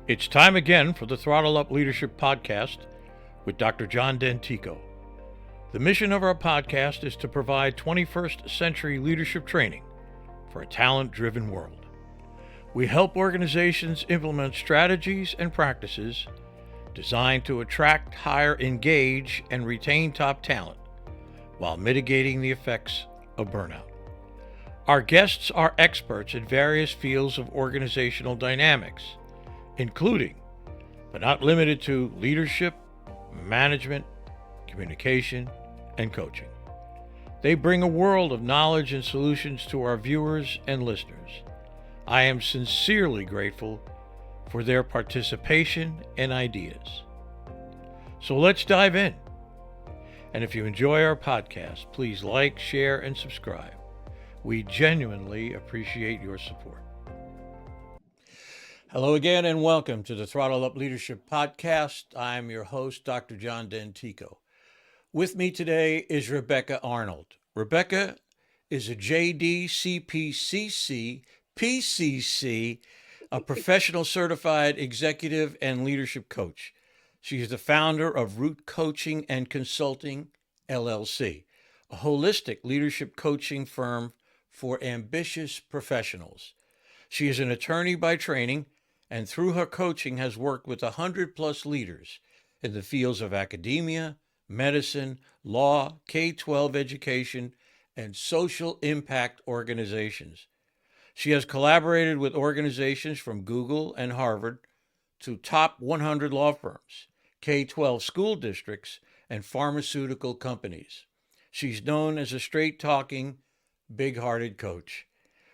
It's time again for the Throttle Up Leadership Podcast with Dr. John Dentico. The mission of our podcast is to provide 21st century leadership training for a talent-driven world. We help organizations implement strategies and practices designed to attract, hire, engage, and retain top talent while mitigating the effects of burnout. Our guests are experts in various fields of organizational dynamics, including, but not limited to, leadership, management, communication, and coaching. They bring a world of knowledge and solutions to our viewers and listeners. I am sincerely grateful for their participation and ideas. So let's dive in. And if you enjoy our podcast, please like, share, and subscribe. We genuinely appreciate your support. Hello again, and welcome to the Throttle Up Leadership Podcast. I'm your host, Dr. John Dentico. With me today is Rebecca Arnold. Rebecca is a JD, CPCC, PCC, a professional certified executive and leadership coach. She is the founder of Root Coaching and Consulting, LLC, a holistic leadership coaching firm for ambitious professionals. She is an attorney by training, and through her coaching has worked with 100+ leaders in the fields of academia, medicine, law, K-12 education, and social impact organizations. She has collaborated with organizations from Google and Harvard to top 100 law firms, K-12 school districts, and pharmaceutical companies. She's known as a straight-talking, big-hearted coach.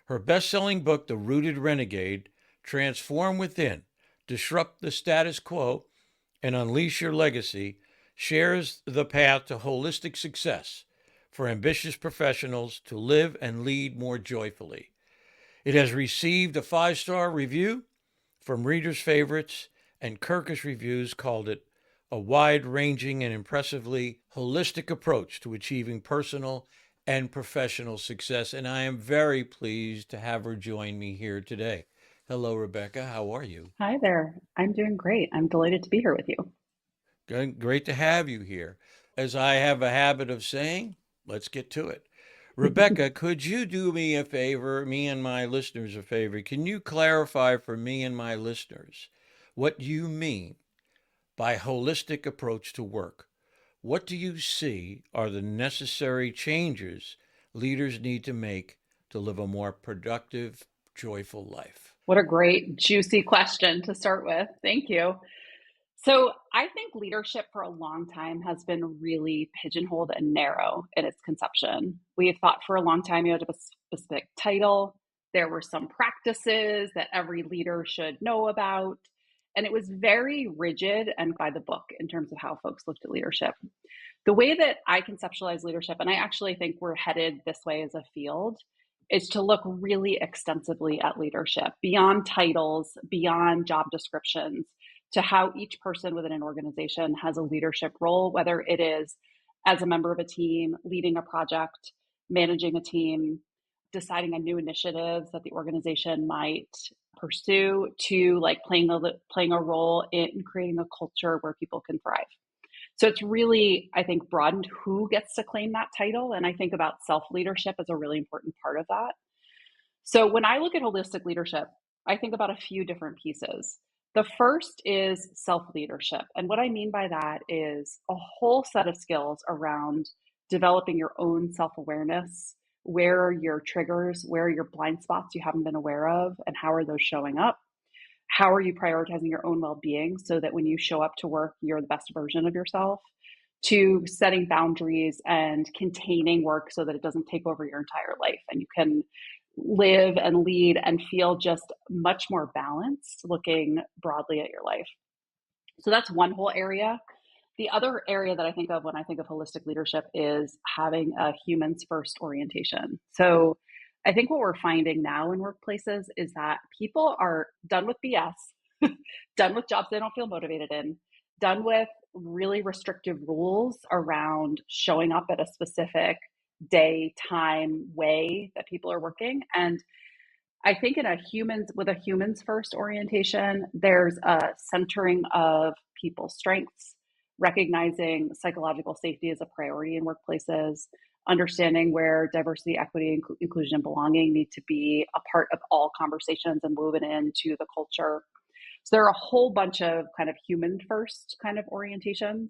Her best-selling book, The Rooted Renegade, Transform Within, Disrupt the Status Quo, and Unleash Your Legacy, shares the path to holistic success for ambitious professionals to live and lead more joyfully. It has received a 5-star review from readers' favorites, and Kirkus Reviews called it a wide-ranging and impressively holistic approach to achieving personal and professional success. And I am very pleased to have her join me here today. Hello, Rebecca. How are you? Hi there. I'm doing great. I'm delighted to be here with you. Good. Great to have you here. As I have a habit of saying, let's get to it. Rebecca, could you do me a favor, me and my listeners a favor? Can you clarify for me and my listeners what you mean by holistic approach to work? What do you see are the necessary changes leaders need to make to live a more productive, joyful life? What a great, juicy question to start with. Thank you. So I think leadership for a long time has been really pigeonholed and narrow in its conception. We have thought for a long time you had a specific title. There were some practices that every leader should know about. And it was very rigid and by the book in terms of how folks looked at leadership. The way that I conceptualize leadership, and I actually think we're headed this way as a field, is to look really extensively at leadership beyond titles, beyond job descriptions, to how each person within an organization has a leadership role, whether it is as a member of a team, leading a project, managing a team, deciding on new initiatives that the organization might pursue, to like playing a role in creating a culture where people can thrive. So it's really, I think, broadened who gets to claim that title. And I think about self-leadership as a really important part of that. So when I look at holistic leadership, I think about a few different pieces. The first is self-leadership. And what I mean by that is a whole set of skills around developing your own self-awareness. Where are your triggers? Where are your blind spots you haven't been aware of? And how are those showing up? How are you prioritizing your own well-being so that when you show up to work, you're the best version of yourself? To setting boundaries and containing work so that it doesn't take over your entire life and you can live and lead and feel just much more balanced looking broadly at your life. So that's one whole area. The other area that I think of when I think of holistic leadership is having a humans first orientation. So I think what we're finding now in workplaces is that people are done with BS, done with jobs they don't feel motivated in, done with really restrictive rules around showing up at a specific day, time, way that people are working. And I think with a humans first orientation, there's a centering of people's strengths, recognizing psychological safety as a priority in workplaces, understanding where diversity, equity, inclusion, and belonging need to be a part of all conversations and moving into the culture. So there are a whole bunch of kind of human first kind of orientations.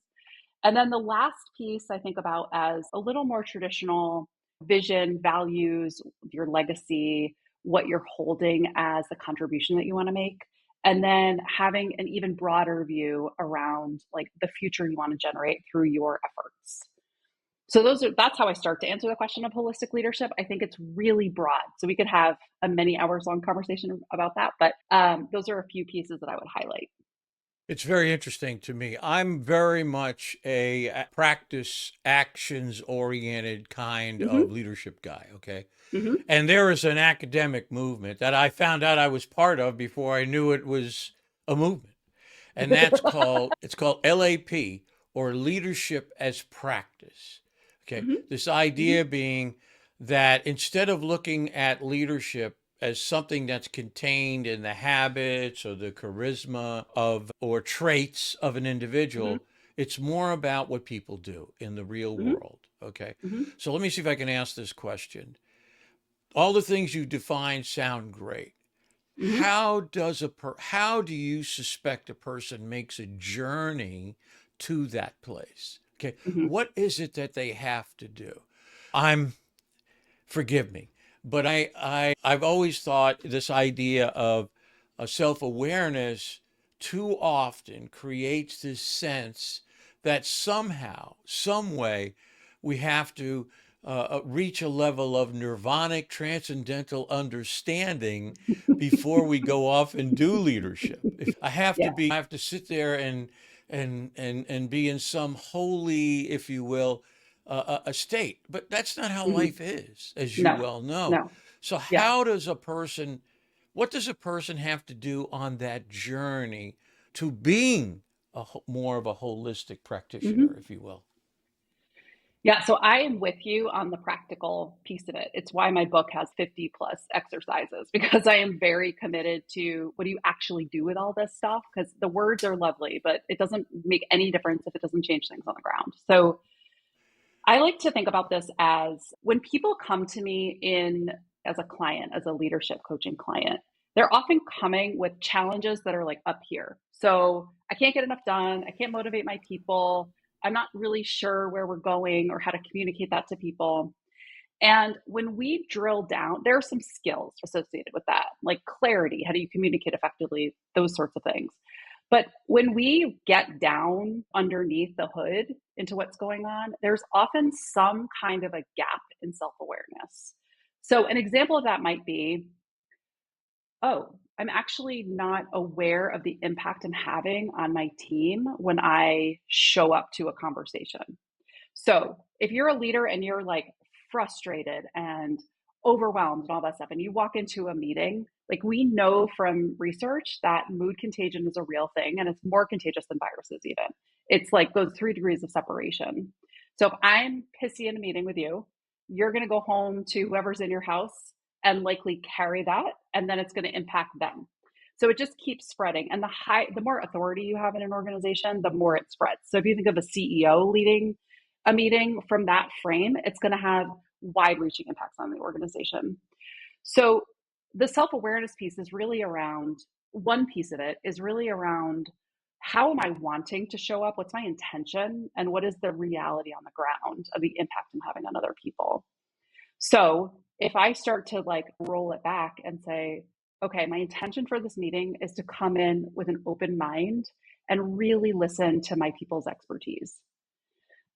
And then the last piece I think about as a little more traditional: vision, values, your legacy, what you're holding as the contribution that you want to make. And then having an even broader view around like the future you want to generate through your efforts. So that's how I start to answer the question of holistic leadership. I think it's really broad. So we could have a many hours long conversation about that, but those are a few pieces that I would highlight. It's very interesting to me. I'm very much a practice actions oriented kind of Mm-hmm. leadership guy. Okay. Mm-hmm. And there is an academic movement that I found out I was part of before I knew it was a movement. And it's called LAP, or leadership as practice. Okay. Mm-hmm. This Mm-hmm. idea being that instead of looking at leadership as something that's contained in the habits or the charisma of or traits of an Mm-hmm. individual, it's more about what people do in the real Mm-hmm. world. Okay. Mm-hmm. So let me see if I can ask this question. All the things you define sound great. Mm-hmm. How do you suspect a person makes a journey to that place? Okay. Mm-hmm. What is it that they have to do? I'm Forgive me, but I've always thought this idea of a self-awareness too often creates this sense that somehow, some way, we have to reach a level of nirvanic transcendental understanding before we go off and do leadership. If Yeah. I have to sit there and be in some holy, if you will, a state. But that's not how Mm-hmm. life is, as you No, well know. no. So Yeah. what does a person have to do on that journey to being more of a holistic practitioner, Mm-hmm. if you will? Yeah, so I am with you on the practical piece of it. It's why my book has 50 plus exercises, because I am very committed to what do you actually do with all this stuff? Because the words are lovely, but it doesn't make any difference if it doesn't change things on the ground. So I like to think about this as when people come to me in as a client, as a leadership coaching client, they're often coming with challenges that are like up here. So I can't get enough done. I can't motivate my people. I'm not really sure where we're going or how to communicate that to people. And when we drill down, there are some skills associated with that, like clarity. How do you communicate effectively? Those sorts of things. But when we get down underneath the hood into what's going on, there's often some kind of a gap in self awareness. So, an example of that might be, oh, I'm actually not aware of the impact I'm having on my team when I show up to a conversation. So if you're a leader and you're like frustrated and overwhelmed and all that stuff, and you walk into a meeting, like we know from research that mood contagion is a real thing and it's more contagious than viruses, even. It's like those 3 degrees of separation. So if I'm pissy in a meeting with you, you're going to go home to whoever's in your house and likely carry that, and then it's going to impact them. So it just keeps spreading. And the more authority you have in an organization, the more it spreads. So if you think of a CEO leading a meeting from that frame, it's going to have wide reaching impacts on the organization. So the self awareness piece is really around one piece of it is really around how am I wanting to show up? What's my intention? And what is the reality on the ground of the impact I'm having on other people? So if I start to like roll it back and say, okay, my intention for this meeting is to come in with an open mind and really listen to my people's expertise,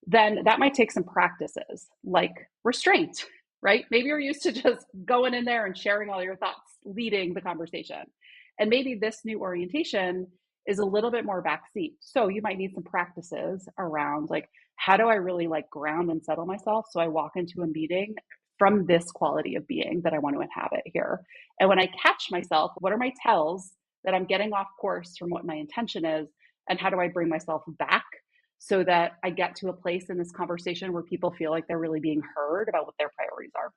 then that might take some practices like restraint, right? Maybe you're used to just going in there and sharing all your thoughts, leading the conversation. And maybe this new orientation is a little bit more backseat. So you might need some practices around like, how do I really like ground and settle myself so I walk into a meeting from this quality of being that I want to inhabit here. And when I catch myself, what are my tells that I'm getting off course from what my intention is? And how do I bring myself back so that I get to a place in this conversation where people feel like they're really being heard about what their priorities are?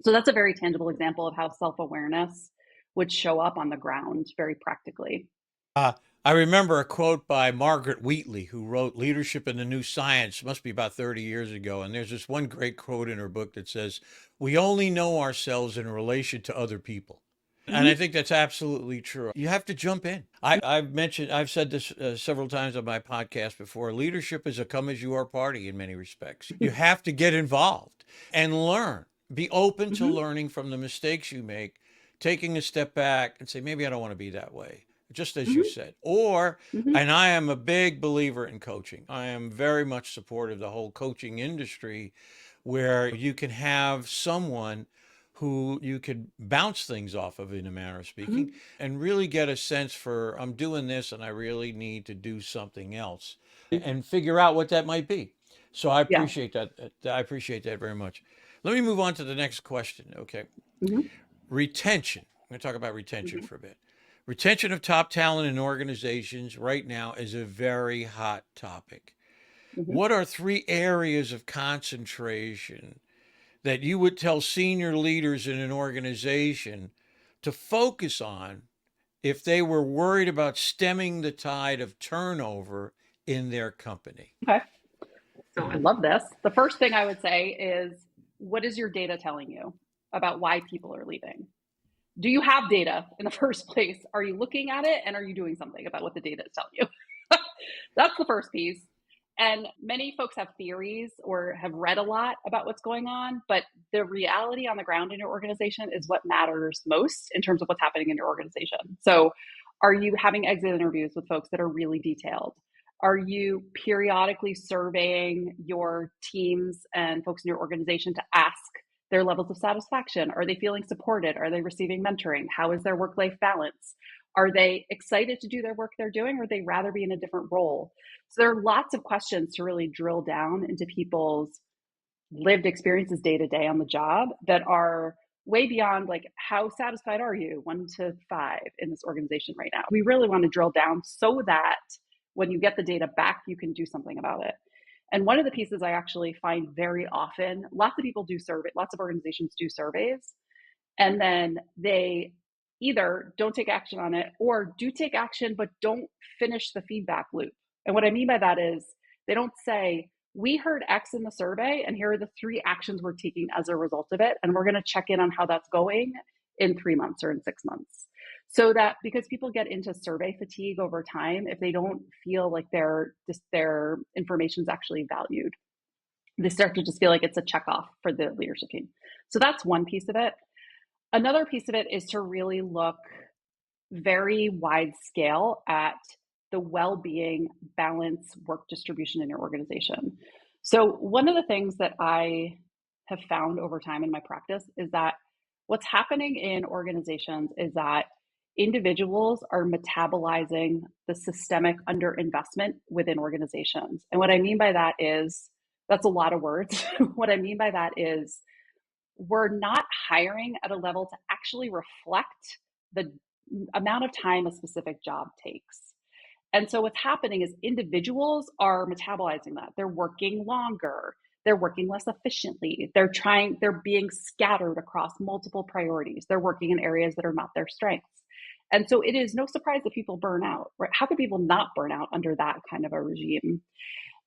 So that's a very tangible example of how self-awareness would show up on the ground very practically. Uh, I remember a quote by Margaret Wheatley, who wrote Leadership in the New Science, must be about 30 years ago. And there's this one great quote in her book that says, "We only know ourselves in relation to other people." And I Mhm. think that's absolutely true. You have to jump in. I've said this several times on my podcast before. Leadership is a come as you are party in many respects. You have to get involved and learn. Be open to Mhm. learning from the mistakes you make, taking a step back and say, maybe I don't want to be that way, just as you Mhm. said. Or, Mhm. and I am a big believer in coaching. I am very much supportive of the whole coaching industry where you can have someone who you could bounce things off of, in a manner of speaking, Mhm. and really get a sense for, I'm doing this and I really need to do something else, and figure out what that might be. So I Yeah. appreciate that. I appreciate that very much. Let me move on to the next question. Okay. Mhm. Retention. I'm going to talk about retention Mhm. for a bit. Retention of top talent in organizations right now is a very hot topic. Mhm. What are three areas of concentration that you would tell senior leaders in an organization to focus on if they were worried about stemming the tide of turnover in their company? Okay. So I love this. The first thing I would say is, what is your data telling you about why people are leaving? Do you have data in the first place? Are you looking at it and are you doing something about what the data is telling you? That's the first piece. And many folks have theories or have read a lot about what's going on, but the reality on the ground in your organization is what matters most in terms of what's happening in your organization. So, are you having exit interviews with folks that are really detailed? Are you periodically surveying your teams and folks in your organization to ask their levels of satisfaction? Are they feeling supported? Are they receiving mentoring? How is their work life balance? Are they excited to do their work they're doing, or would they rather be in a different role? So there are lots of questions to really drill down into people's lived experiences day to day on the job that are way beyond like, how satisfied are you 1 to 5 in this organization right now? We really want to drill down so that when you get the data back, you can do something about it. And one of the pieces I actually find very often, lots of people do surveys, lots of organizations do surveys, and then they either don't take action on it or do take action but don't finish the feedback loop. And what I mean by that is, they don't say, we heard X in the survey and here are the 3 actions we're taking as a result of it, and we're going to check in on how that's going in 3 months or in 6 months. So that, because people get into survey fatigue over time if they don't feel like their information is actually valued, they start to just feel like it's a check off for the leadership team. So that's one piece of it. Another piece of it is to really look very wide scale at the well-being, balance, work distribution in your organization. So one of the things that I have found over time in my practice is that what's happening in organizations is that individuals are metabolizing the systemic underinvestment within organizations. And what I mean by that is, that's a lot of words. What I mean by that is, we're not hiring at a level to actually reflect the amount of time a specific job takes. And so what's happening is individuals are metabolizing that. They're working longer, they're working less efficiently, they're being scattered across multiple priorities, they're working in areas that are not their strengths. And so it is no surprise that people burn out, right? How could people not burn out under that kind of a regime?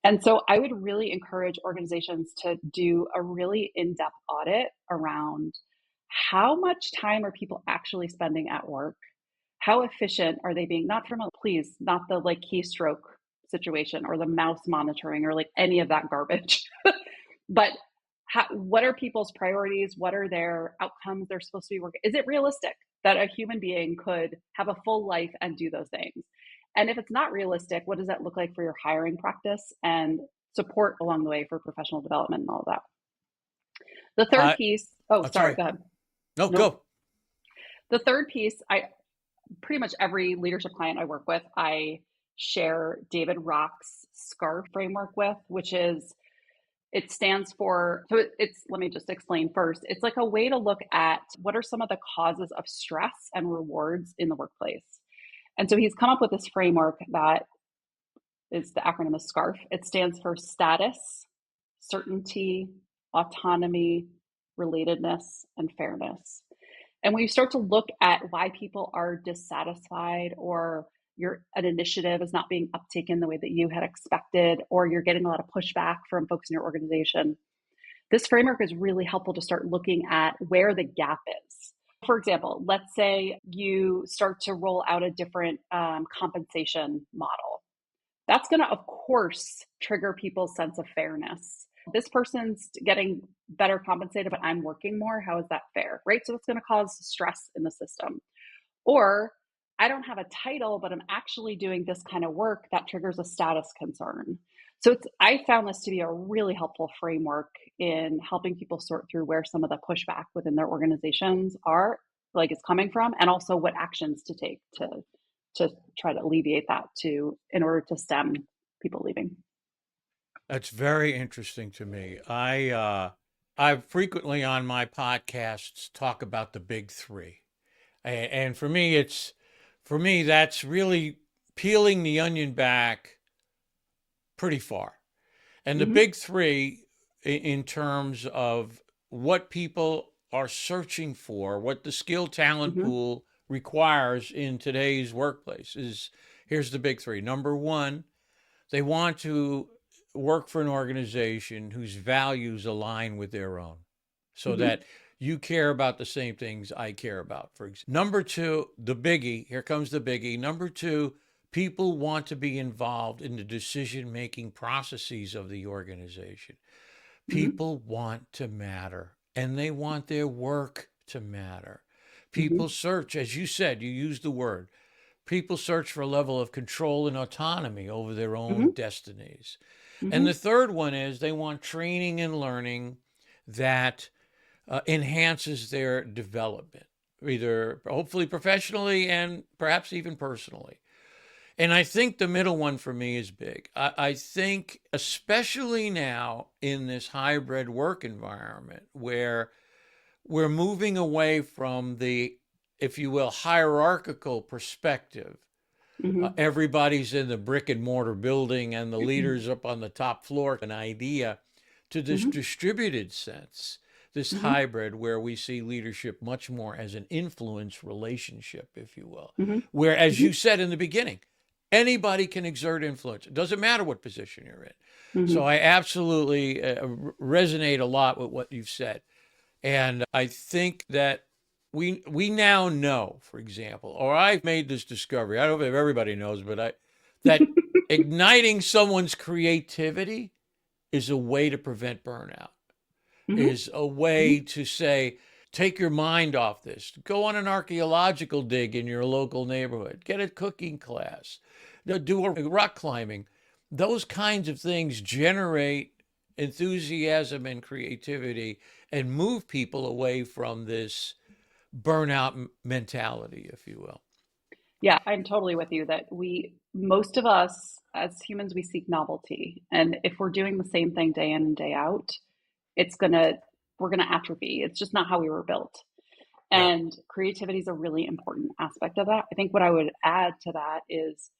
And so I would really encourage organizations to do a really in-depth audit around, how much time are people actually spending at work? How efficient are they being? Not from a, please, not the like keystroke situation or the mouse monitoring or like any of that garbage, but what are people's priorities? What are their outcomes they're supposed to be working? Is it realistic that a human being could have a full life and do those things? And if it's not realistic, what does that look like for your hiring practice and support along the way for professional development and all of that? The third Uh, piece, oh, I'm sorry, sorry. go ahead. No, Nope. go. The third piece, I pretty much every leadership client I work with, I share David Rock's SCAR framework with, which is, it stands for, so it's, let me just explain first. It's like a way to look at what are some of the causes of stress and rewards in the workplace. And so he's come up with this framework that is, the acronym is SCARF. It stands for status, certainty, autonomy, relatedness, and fairness. And when you start to look at why people are dissatisfied, or an initiative is not being uptaken the way that you had expected, or you're getting a lot of pushback from folks in your organization, this framework is really helpful to start looking at where the gap is. For example, let's say you start to roll out a different compensation model. That's going to, of course, trigger people's sense of fairness. This person's getting better compensated, but I'm working more. How is that fair? Right? So it's going to cause stress in the system. Or I don't have a title, but I'm actually doing this kind of work. That triggers a status concern. So I found this to be a really helpful framework in helping people sort through where some of the pushback within their organizations is coming from, and also what actions to take to try to alleviate that in order to stem people leaving. That's very interesting to me. I frequently on my podcasts talk about the big three. And for me, that's really peeling the onion back pretty far. And the big three, in terms of what people are searching for, what the skill talent pool requires in today's workplace, here's the big three. Number one, they want to work for an organization whose values align with their own, so that you care about the same things I care about, for example. Number two, the biggie, here comes the biggie. Number two, people want to be involved in the decision-making processes of the organization. People want to matter, and they want their work to matter. People search, as you said, you used the word, people search for a level of control and autonomy over their own destinies. And the third one is they want training and learning that enhances their development, either hopefully professionally and perhaps even personally. And I think the middle one for me is big. I think, especially now in this hybrid work environment where we're moving away from the, if you will, hierarchical perspective. Everybody's in the brick and mortar building and the leader's up on the top floor, an idea, to this distributed sense, this hybrid where we see leadership much more as an influence relationship, if you will, where, as you said in the beginning, anybody can exert influence. It doesn't matter what position you're in. So I absolutely resonate a lot with what you've said. And I think that we now know, for example, or I've made this discovery, I don't know if everybody knows, but that igniting someone's creativity is a way to prevent burnout, is a way to say, take your mind off this. Go on an archaeological dig in your local neighborhood. Get a cooking class. Do a rock climbing. Those kinds of things generate enthusiasm and creativity and move people away from this burnout mentality, if you will. Yeah, I'm totally with you that most of us as humans, we seek novelty. And if we're doing the same thing day in and day out, we're gonna atrophy. It's just not how we were built. Yeah. And creativity is a really important aspect of that. I think what I would add to that is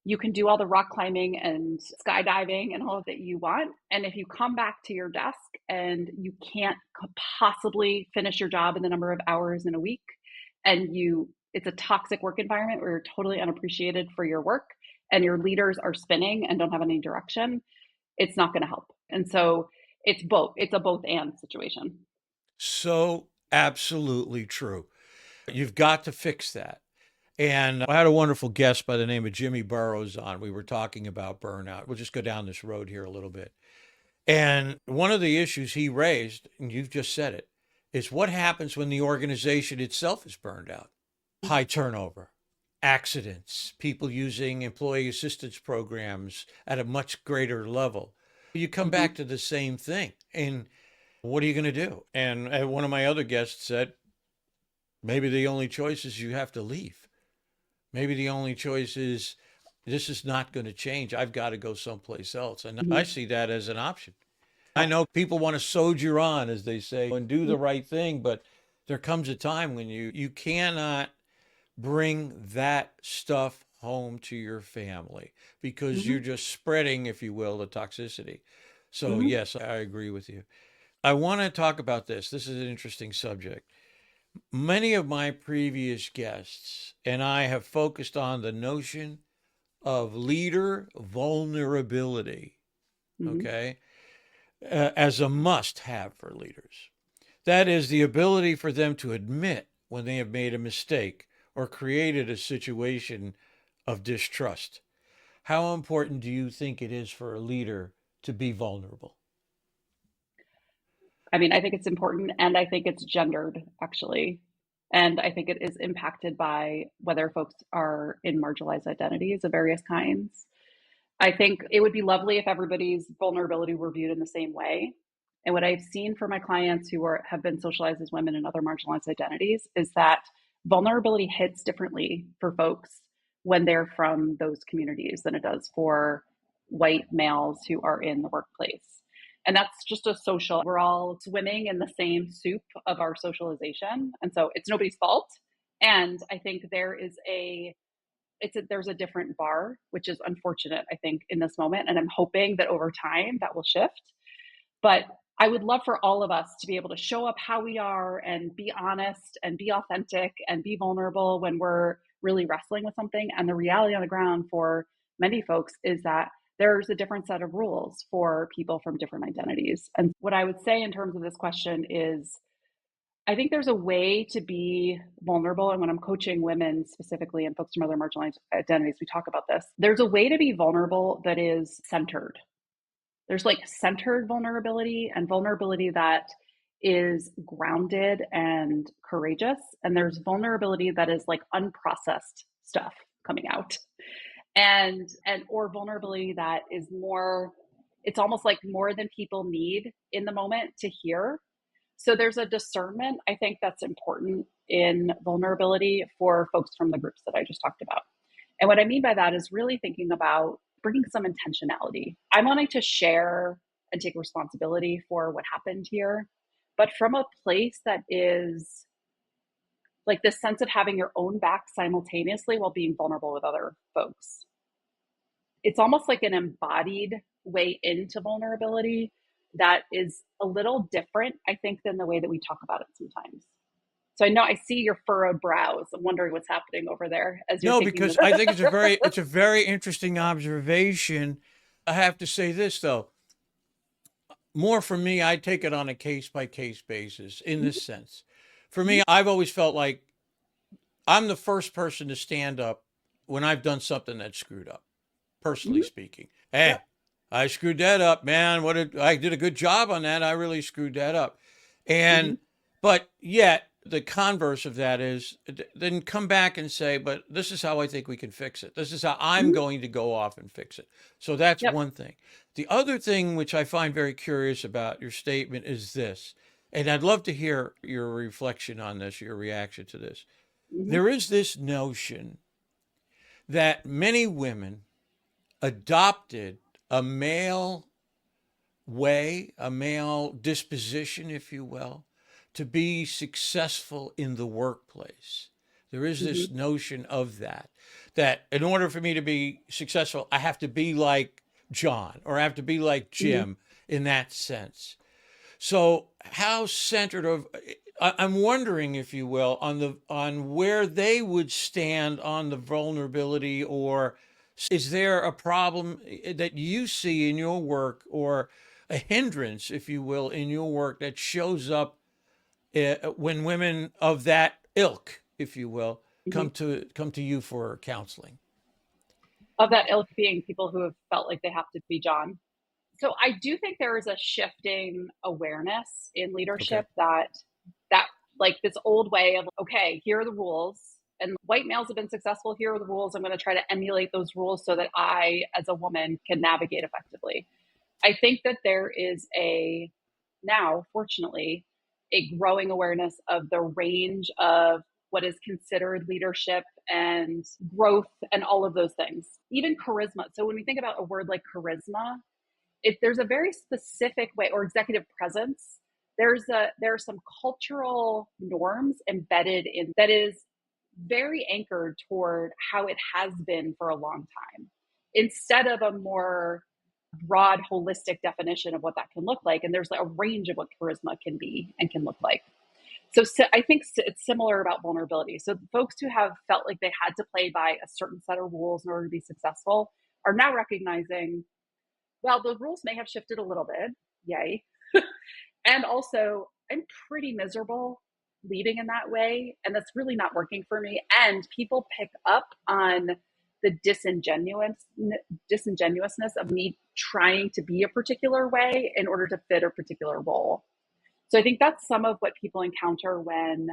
you can do all the rock climbing and skydiving and all of that you want. And if you come back to your desk and you can't possibly finish your job in the number of hours in a week, and it's a toxic work environment where you're totally unappreciated for your work and your leaders are spinning and don't have any direction, it's not going to help. And so it's a both and situation. So absolutely true. You've got to fix that. And I had a wonderful guest by the name of Jimmy Burrows on. We were talking about burnout. We'll just go down this road here a little bit. And one of the issues he raised, and you've just said it, is what happens when the organization itself is burned out? High turnover, accidents, people using employee assistance programs at a much greater level. You come back to the same thing. And what are you going to do? And one of my other guests said, maybe the only choice is you have to leave. Maybe the only choice is this is not going to change. I've got to go someplace else. And I see that as an option. I know people want to soldier on, as they say, and do the right thing, but there comes a time when you cannot bring that stuff home to your family because you're just spreading, if you will, the toxicity. So yes, I agree with you. I want to talk about this. This is an interesting subject. Many of my previous guests and I have focused on the notion of leader vulnerability, Mm-hmm. okay, as a must have for leaders. That is the ability for them to admit when they have made a mistake or created a situation of distrust. How important do you think it is for a leader to be vulnerable? I mean, I think it's important and I think it's gendered actually. And I think it is impacted by whether folks are in marginalized identities of various kinds. I think it would be lovely if everybody's vulnerability were viewed in the same way. And what I've seen for my clients who have been socialized as women and other marginalized identities is that vulnerability hits differently for folks when they're from those communities than it does for white males who are in the workplace. And that's just a social, we're all swimming in the same soup of our socialization. And so it's nobody's fault. And I think there's a different bar, which is unfortunate, I think, in this moment. And I'm hoping that over time that will shift. But I would love for all of us to be able to show up how we are and be honest and be authentic and be vulnerable when we're really wrestling with something. And the reality on the ground for many folks is that there's a different set of rules for people from different identities. And what I would say in terms of this question is I think there's a way to be vulnerable. And when I'm coaching women specifically and folks from other marginalized identities, we talk about this. There's a way to be vulnerable that is centered. There's like centered vulnerability and vulnerability that is grounded and courageous. And there's vulnerability that is like unprocessed stuff coming out. And or vulnerability that is more, it's almost like more than people need in the moment to hear. So there's a discernment, I think, that's important in vulnerability for folks from the groups that I just talked about. And what I mean by that is really thinking about bringing some intentionality. I'm wanting to share and take responsibility for what happened here, but from a place that is like this sense of having your own back simultaneously while being vulnerable with other folks. It's almost like an embodied way into vulnerability that is a little different, I think, than the way that we talk about it sometimes. So I know I see your furrowed brows. I'm wondering what's happening over there as you're No, thinking because this. I think it's a very interesting observation. I have to say this though, more for me, I take it on a case by case basis in this sense. For me, I've always felt like I'm the first person to stand up when I've done something that's screwed up, personally Mhm. speaking. Hey, Yep. I screwed that up, man. I did a good job on that. I really screwed that up. Hmm. And but yet the converse of that is then come back and say, but this is how I think we can fix it. This is how I'm Hmm. going to go off and fix it. So that's Yep. one thing. The other thing which I find very curious about your statement is this, and I'd love to hear your reflection on this, your reaction to this. Hmm. There is this notion that many women adopted a male way, a male disposition, if you will, to be successful in the workplace. There is this Hmm. notion of that in order for me to be successful, I have to be like John or I have to be like Hmm. Jim in that sense. So how centered of I'm wondering, if you will, on where they would stand on the vulnerability, or is there a problem that you see in your work, or a hindrance, if you will, in your work that shows up when women of that ilk, if you will, Hmm. come to you for counseling? Of that ilk being people who have felt like they have to be John. So I do think there is a shifting awareness in Okay. leadership that like this old way of okay, here are the rules. And white males have been successful. Here are the rules. I'm going to try to emulate those rules so that I, as a woman, can navigate effectively. I think that there is now, fortunately, a growing awareness of the range of what is considered leadership and growth and all of those things, even charisma. So when we think about a word like charisma, there's a very specific way, or executive presence. There are some cultural norms embedded in that is very anchored toward how it has been for a long time, instead of a more broad, holistic definition of what that can look like. And there's a range of what charisma can be and can look like. So I think it's similar about vulnerability. So the folks who have felt like they had to play by a certain set of rules in order to be successful are now recognizing, well, the rules may have shifted a little bit. Yay. And also, I'm pretty miserable leading in that way. And that's really not working for me. And people pick up on the disingenuousness of me trying to be a particular way in order to fit a particular role. So I think that's some of what people encounter when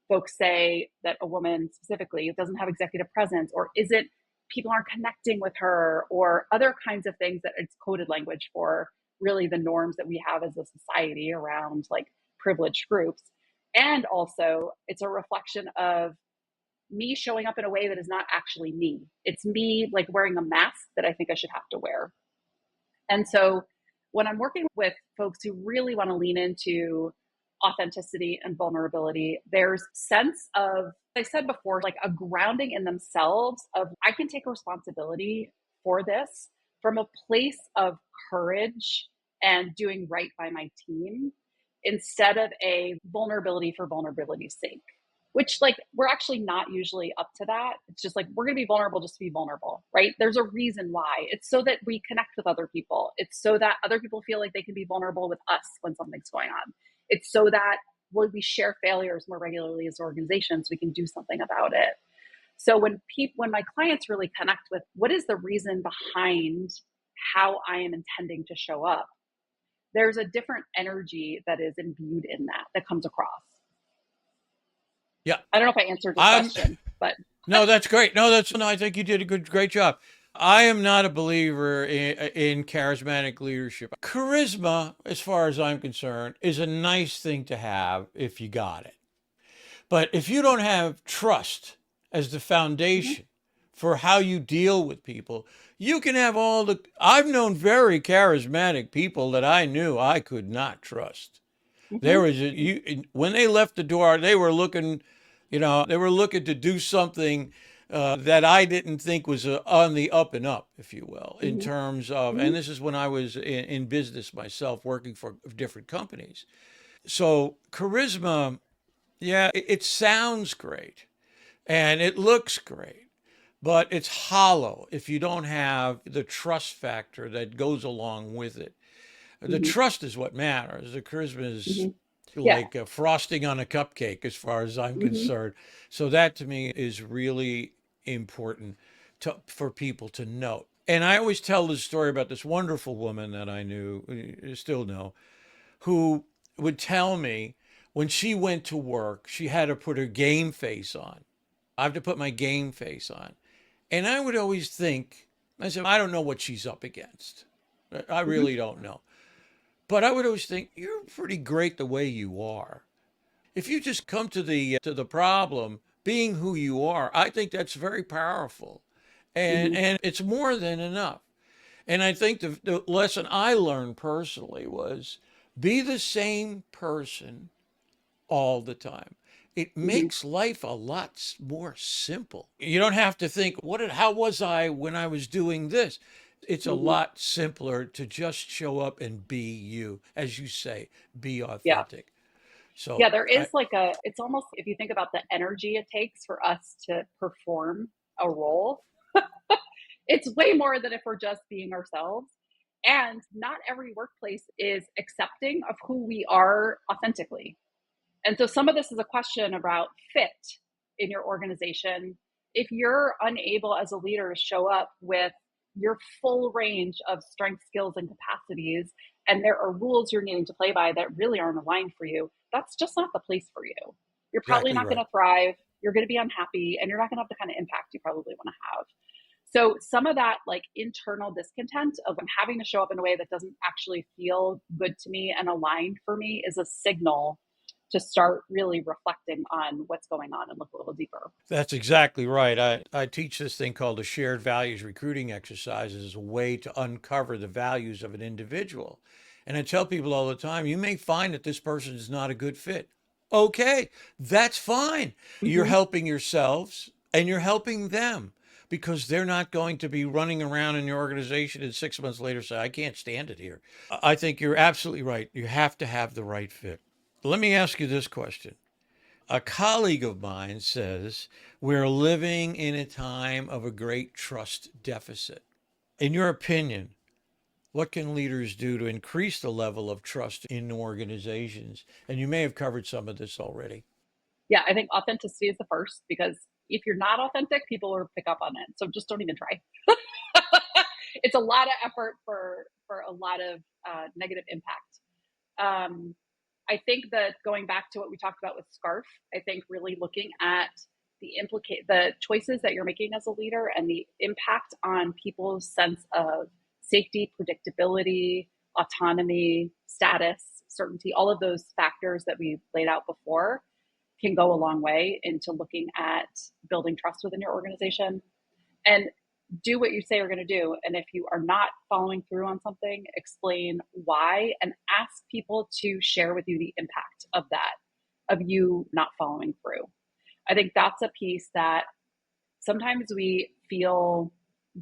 folks say that a woman specifically doesn't have executive presence, or isn't, people aren't connecting with her, or other kinds of things that it's coded language for really the norms that we have as a society around like privileged groups. And also it's a reflection of me showing up in a way that is not actually me. It's me like wearing a mask that I think I should have to wear. And so when I'm working with folks who really want to lean into authenticity and vulnerability, there's sense of, I said before, like a grounding in themselves of, I can take responsibility for this from a place of courage and doing right by my team, instead of a vulnerability for vulnerability's sake, which like we're actually not usually up to that. It's just like, we're going to be vulnerable just to be vulnerable, right? There's a reason why. It's so that we connect with other people. It's so that other people feel like they can be vulnerable with us when something's going on. It's so that when we share failures more regularly as organizations, we can do something about it. So when my clients really connect with what is the reason behind how I am intending to show up, there's a different energy that is imbued in that comes across. Yeah. I don't know if I answered the question, but. No, that's great. No, I think you did a great job. I am not a believer in charismatic leadership. Charisma, as far as I'm concerned, is a nice thing to have if you got it. But if you don't have trust as the foundation for how you deal with people, you can have I've known very charismatic people that I knew I could not trust. There was when they left the door, they were looking to do something that I didn't think was on the up and up, if you will, in terms of, and this is when I was in business myself, working for different companies. So charisma, yeah, it sounds great and it looks great, but it's hollow if you don't have the trust factor that goes along with it. The trust is what matters. The charisma is like frosting on a cupcake, as far as I'm concerned. So that to me is really important for people to know. And I always tell this story about this wonderful woman that I knew, still know, who would tell me when she went to work, she had to put her game face on. I have to put my game face on. And I would always think, I said, I don't know what she's up against. I really don't know. But I would always think, you're pretty great the way you are. If you just come to the problem being who you are, I think that's very powerful. And it's more than enough. And I think the lesson I learned personally was be the same person all the time. It makes life a lot more simple. You don't have to think, how was I when I was doing this? It's a lot simpler to just show up and be you, as you say, be authentic. So yeah, there is it's almost, if you think about the energy it takes for us to perform a role, it's way more than if we're just being ourselves. And not every workplace is accepting of who we are authentically. And so some of this is a question about fit in your organization. If you're unable as a leader to show up with your full range of strengths, skills, and capacities, and there are rules you're needing to play by that really aren't aligned for you, that's just not the place for you. You're probably not going to thrive. You're going to be unhappy, and you're not going to have the kind of impact you probably want to have. So some of that like internal discontent of having to show up in a way that doesn't actually feel good to me and aligned for me is a signal to start really reflecting on what's going on and look a little deeper. That's exactly right. I teach this thing called the shared values recruiting exercise as a way to uncover the values of an individual. And I tell people all the time, you may find that this person is not a good fit. Okay, that's fine. You're helping yourselves and you're helping them. because they're not going to be running around in your organization and 6 months later say, I can't stand it here. I think you're absolutely right. You have to have the right fit. Let me ask you this question. A colleague of mine says we're living in a time of a great trust deficit. In your opinion, what can leaders do to increase the level of trust in organizations? And you may have covered some of this already. Yeah, I think authenticity is the first, because if you're not authentic, people will pick up on it. So just don't even try. It's a lot of effort for a lot of negative impact. Um, I think that going back to what we talked about with Scarf, I think really looking at the choices that you're making as a leader and the impact on people's sense of safety, predictability, autonomy, status, certainty, all of those factors that we laid out before can go a long way into looking at building trust within your organization. And do what you say you're going to do. And if you are not following through on something, explain why and ask people to share with you the impact of that, of you not following through. I think that's a piece that sometimes we feel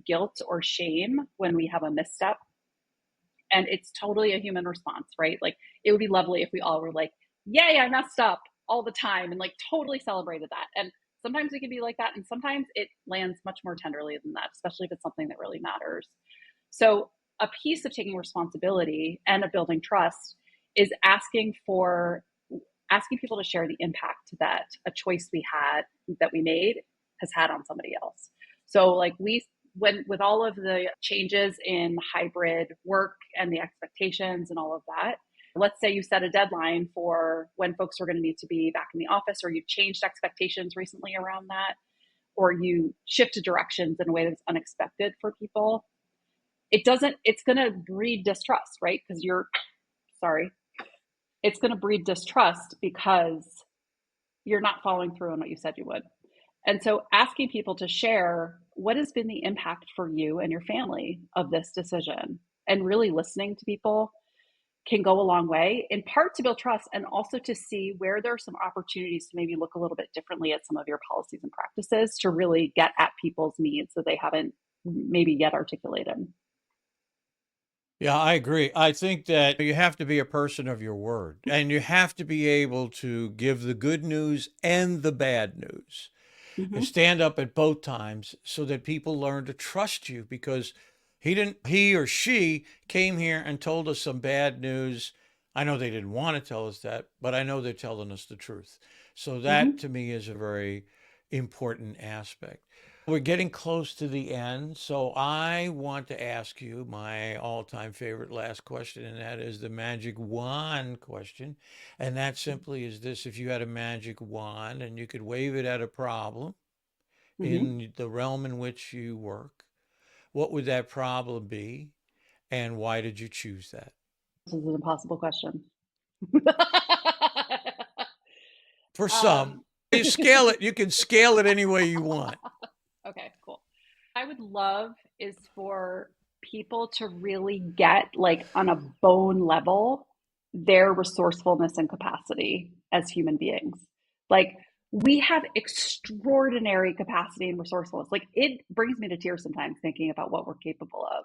guilt or shame when we have a misstep. And it's totally a human response, right? Like, it would be lovely if we all were like, yay, I messed up all the time, and like totally celebrated that. And sometimes we can be like that. And sometimes it lands much more tenderly than that, especially if it's something that really matters. So a piece of taking responsibility and of building trust is asking people to share the impact that a choice that we made has had on somebody else. So like with all of the changes in hybrid work and the expectations and all of that, let's say you set a deadline for when folks are going to need to be back in the office, or you've changed expectations recently around that, or you shifted directions in a way that's unexpected for people. It's going to breed distrust, right? Because it's going to breed distrust because you're not following through on what you said you would. And so asking people to share what has been the impact for you and your family of this decision, and really listening to people can go a long way, in part to build trust, and also to see where there are some opportunities to maybe look a little bit differently at some of your policies and practices to really get at people's needs that they haven't maybe yet articulated. Yeah, I agree. I think that you have to be a person of your word, and you have to be able to give the good news and the bad news. And Mm-hmm. stand up at both times so that people learn to trust you, because he or she came here and told us some bad news. I know they didn't want to tell us that, but I know they're telling us the truth. So that Mm-hmm. to me is a very important aspect. We're getting close to the end, so I want to ask you my all-time favorite last question, and that is the magic wand question. And that simply is this: if you had a magic wand and you could wave it at a problem Mm-hmm. in the realm in which you work, what would that problem be, and why did you choose that? This is an impossible question. For some, um, you can scale it any way you want. okay, cool. I would love is for people to really get, like, on a bone level, their resourcefulness and capacity as human beings. Like, we have extraordinary capacity and resourcefulness. Like, it brings me to tears sometimes thinking about what we're capable of,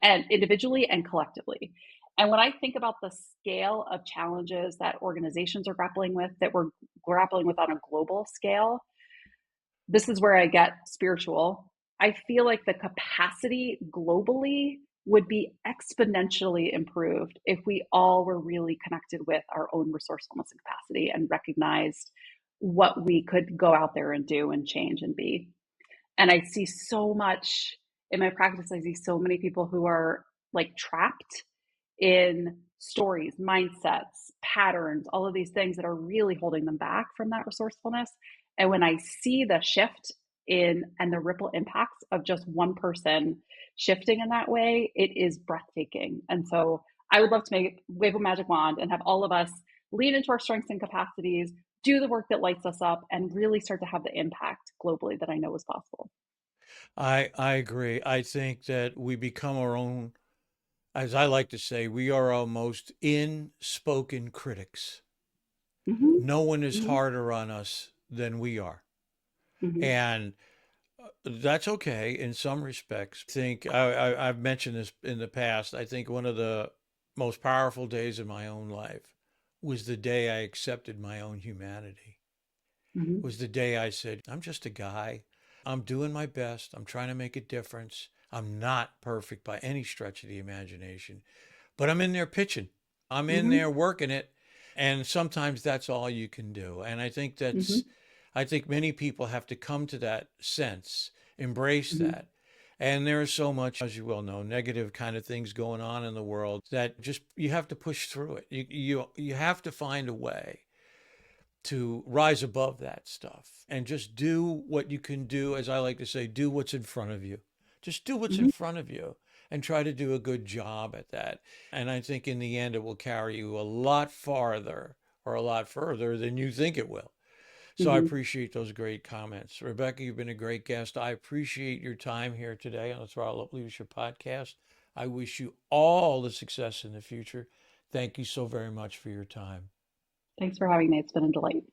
and individually and collectively. And when I think about the scale of challenges that organizations are grappling with, that we're grappling with on a global scale, this is where I get spiritual. I feel like the capacity globally would be exponentially improved if we all were really connected with our own resourcefulness and capacity and recognized what we could go out there and do and change and be. And I see so much in my practice, I see so many people who are like trapped in stories, mindsets, patterns, all of these things that are really holding them back from that resourcefulness. And when I see the shift in and the ripple impacts of just one person shifting in that way, it is breathtaking. And so I would love to wave a magic wand and have all of us lean into our strengths and capacities, do the work that lights us up, and really start to have the impact globally that I know is possible. I agree. I think that we become our own, as I like to say, we are our most in-spoken critics. Mm-hmm. No one is Mm-hmm. harder on us than we are. Mm-hmm. And That's okay in some respects. I think I've mentioned this in the past. I think one of the most powerful days of my own life was the day I accepted my own humanity. Hmm. Was the day I said, I'm just a guy. I'm doing my best. I'm trying to make a difference. I'm not perfect by any stretch of the imagination, but I'm in there pitching. I'm in Hmm. there working it. And sometimes that's all you can do. And Hmm. I think many people have to come to that sense, embrace Hmm. that. And there is so much, as you well know, negative kind of things going on in the world that just you have to push through it. You have to find a way to rise above that stuff and just do what you can do. As I like to say, do what's in front of you. Just do what's in Hmm. front of you and try to do a good job at that. And I think in the end, it will carry you a lot farther or a lot further than you think it will. So I Hmm. appreciate those great comments. Rebecca, you've been a great guest. I appreciate your time here today on the Throttle Up Leadership Podcast. I wish you all the success in the future. Thank you so very much for your time. Thanks for having me. It's been a delight.